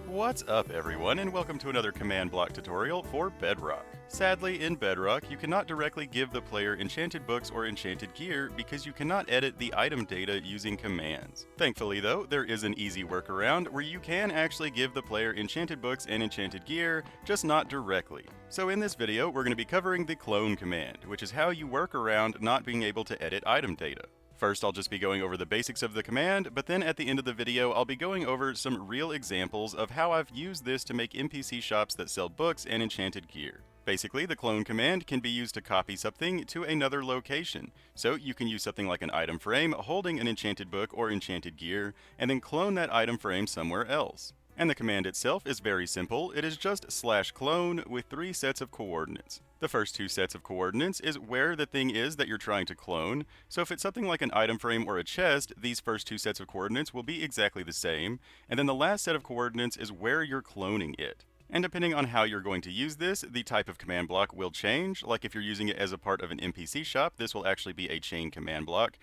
What's up everyone, and welcome to another command block tutorial for Bedrock. Sadly, in Bedrock, you cannot directly give the player enchanted books or enchanted gear because you cannot edit the item data using commands. Thankfully though, there is an easy workaround where you can actually give the player enchanted books and enchanted gear, just not directly. So in this video, we're going to be covering the clone command, which is how you work around not being able to edit item data. First, I'll just be going over the basics of the command, but then at the end of the video, I'll be going over some real examples of how I've used this to make NPC shops that sell books and enchanted gear. Basically, the clone command can be used to copy something to another location. So you can use something like an item frame holding an enchanted book or enchanted gear, and then clone that item frame somewhere else. And the command itself is very simple. It is just /clone with 3 sets of coordinates. The first 2 sets of coordinates is where the thing is that you're trying to clone. So if it's something like an item frame or a chest, these first 2 sets of coordinates will be exactly the same. And then the last set of coordinates is where you're cloning it. And depending on how you're going to use this, the type of command block will change. Like if you're using it as a part of an NPC shop, this will actually be a chain command block.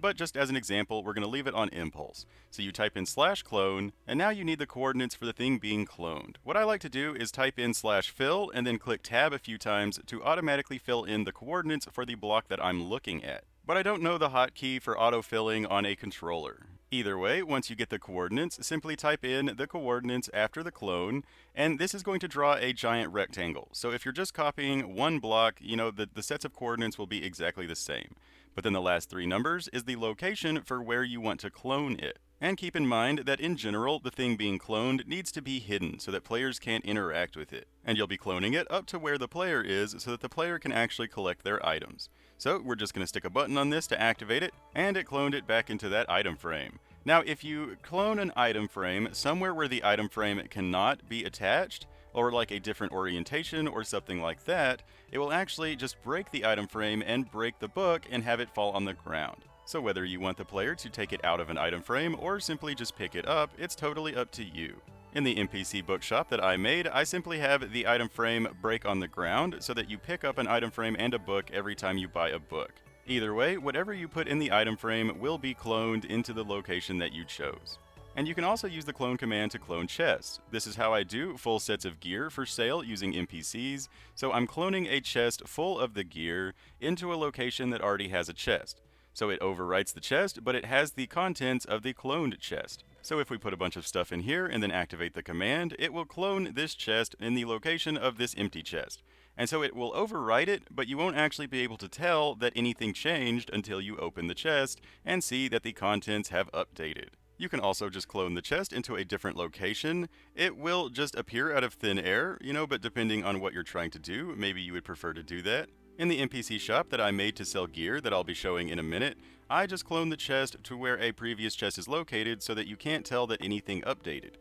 But just as an example, we're going to leave it on impulse. So you type in /clone, and now you need the coordinates for the thing being cloned. What I like to do is type in /fill and then click tab a few times to automatically fill in the coordinates for the block that I'm looking at. But I don't know the hotkey for autofilling on a controller. Either way, once you get the coordinates, simply type in the coordinates after the clone, and this is going to draw a giant rectangle. So if you're just copying one block, the sets of coordinates will be exactly the same. But then the last 3 numbers is the location for where you want to clone it. And keep in mind that in general, the thing being cloned needs to be hidden so that players can't interact with it. And you'll be cloning it up to where the player is so that the player can actually collect their items. So we're just going to stick a button on this to activate it, and it cloned it back into that item frame. Now if you clone an item frame somewhere where the item frame cannot be attached, or like a different orientation or something like that, it will actually just break the item frame and break the book and have it fall on the ground. So whether you want the player to take it out of an item frame or simply just pick it up, it's totally up to you. In the NPC bookshop that I made, I simply have the item frame break on the ground so that you pick up an item frame and a book every time you buy a book. Either way, whatever you put in the item frame will be cloned into the location that you chose. And you can also use the clone command to clone chests. This is how I do full sets of gear for sale using NPCs. So I'm cloning a chest full of the gear into a location that already has a chest. So it overwrites the chest, but it has the contents of the cloned chest. So if we put a bunch of stuff in here and then activate the command, it will clone this chest in the location of this empty chest. And so it will overwrite it, but you won't actually be able to tell that anything changed until you open the chest and see that the contents have updated. You can also just clone the chest into a different location. It will just appear out of thin air, but depending on what you're trying to do, maybe you would prefer to do that. In the NPC shop that I made to sell gear that I'll be showing in a minute, I just cloned the chest to where a previous chest is located so that you can't tell that anything updated.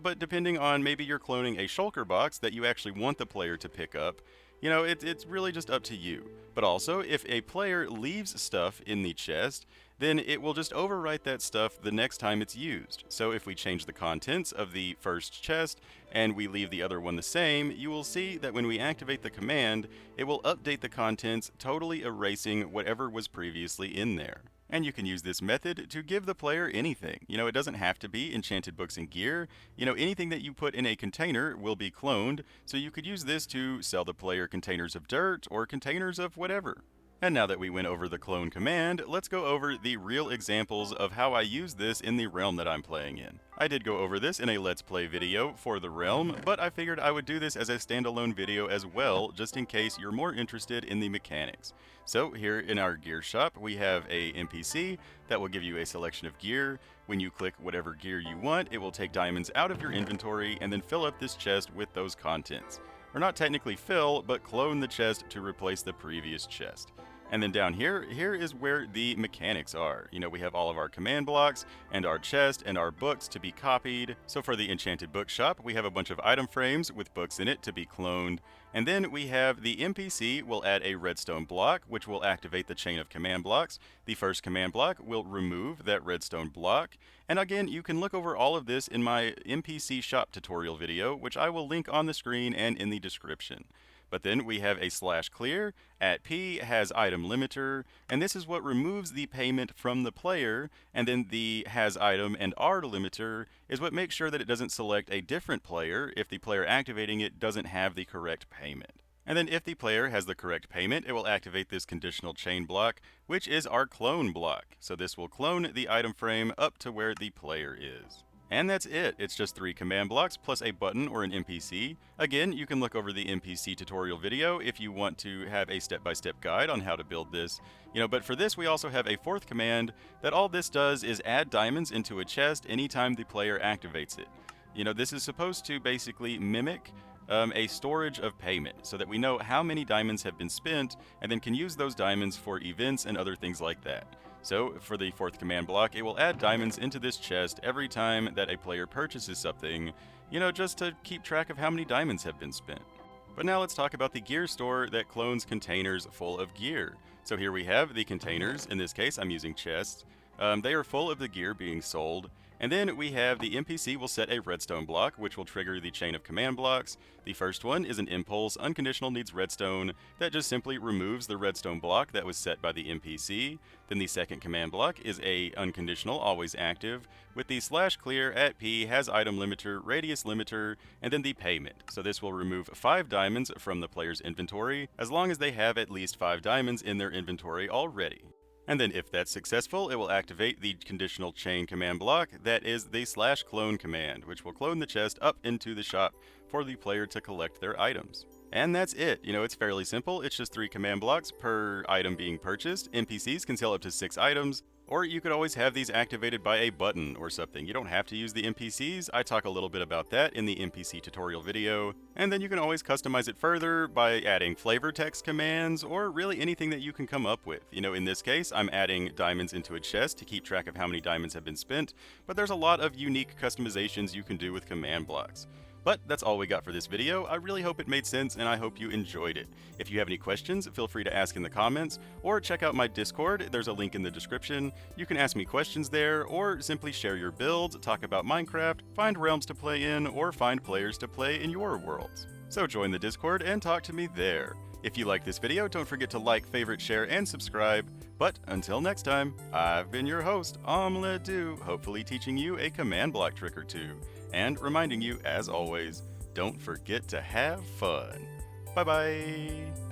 But depending on maybe you're cloning a shulker box that you actually want the player to pick up, it's really just up to you. But also, if a player leaves stuff in the chest, then it will just overwrite that stuff the next time it's used. So if we change the contents of the first chest and we leave the other one the same, you will see that when we activate the command, it will update the contents, totally erasing whatever was previously in there. And you can use this method to give the player anything. It doesn't have to be enchanted books and gear. Anything that you put in a container will be cloned, so you could use this to sell the player containers of dirt or containers of whatever. And now that we went over the clone command, let's go over the real examples of how I use this in the realm that I'm playing in. I did go over this in a Let's Play video for the realm, but I figured I would do this as a standalone video as well, just in case you're more interested in the mechanics. So here in our gear shop, we have a NPC that will give you a selection of gear. When you click whatever gear you want, it will take diamonds out of your inventory and then fill up this chest with those contents. Or not technically fill, but clone the chest to replace the previous chest. And then down here is where the mechanics are. We have all of our command blocks and our chest and our books to be copied. So for the Enchanted Bookshop, we have a bunch of item frames with books in it to be cloned. And then we have the NPC will add a redstone block, which will activate the chain of command blocks. The first command block will remove that redstone block. And again, you can look over all of this in my NPC shop tutorial video, which I will link on the screen and in the description. But then we have a /clear, @p has item limiter, and this is what removes the payment from the player, and then the has item and R limiter is what makes sure that it doesn't select a different player if the player activating it doesn't have the correct payment. And then if the player has the correct payment, it will activate this conditional chain block, which is our clone block. So this will clone the item frame up to where the player is. And that's it. It's just 3 command blocks plus a button or an MPC. Again, you can look over the MPC tutorial video if you want to have a step-by-step guide on how to build this. But for this, we also have a 4th command that all this does is add diamonds into a chest anytime the player activates it. This is supposed to basically mimic a storage of payment so that we know how many diamonds have been spent and then can use those diamonds for events and other things like that. So for the 4th command block, it will add diamonds into this chest every time that a player purchases something, just to keep track of how many diamonds have been spent. But now let's talk about the gear store that clones containers full of gear. So here we have the containers. In this case, I'm using chests. They are full of the gear being sold. And then we have the MPC will set a redstone block, which will trigger the chain of command blocks. The first one is an impulse unconditional needs redstone that just simply removes the redstone block that was set by the MPC. Then the second command block is a unconditional always active with the /clear @p has item limiter, radius limiter, and then the payment. So this will remove 5 diamonds from the player's inventory as long as they have at least 5 diamonds in their inventory already. And then if that's successful, it will activate the conditional chain command block that is the /clone command, which will clone the chest up into the shop for the player to collect their items. And that's it. It's fairly simple. It's just 3 command blocks per item being purchased. NPCs can sell up to 6 items, or you could always have these activated by a button or something. You don't have to use the NPCs. I talk a little bit about that in the NPC tutorial video. And then you can always customize it further by adding flavor text commands or really anything that you can come up with. In this case, I'm adding diamonds into a chest to keep track of how many diamonds have been spent, but there's a lot of unique customizations you can do with command blocks. But that's all we got for this video. I really hope it made sense and I hope you enjoyed it. If you have any questions, feel free to ask in the comments or check out my Discord. There's a link in the description. You can ask me questions there or simply share your build, talk about Minecraft, find realms to play in, or find players to play in your worlds. So join the Discord and talk to me there. If you like this video, don't forget to like, favorite, share, and subscribe. But until next time, I've been your host, OmLedu, hopefully teaching you a command block trick or two. And reminding you, as always, don't forget to have fun. Bye-bye!